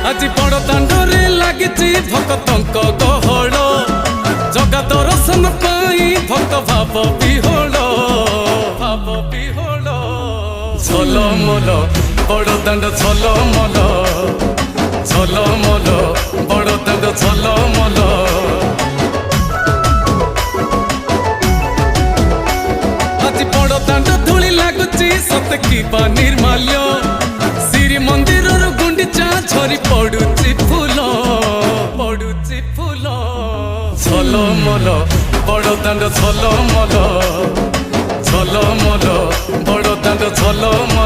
आज बड़ दांडरे लागिची भक्तंक गहळ जगा दर्शन पाई भक्त भाव विहोल झलमल बड़ दांड झलमल झलमल बड़ दांड झलमल आज बड़ दांड धूली लागुची सत कि निर्माल्य श्री मंदिर गुंडीचा झरी पड़ुची फूल झलमल बड़ दांड झलमल झलमल बड़ दांड झलमल।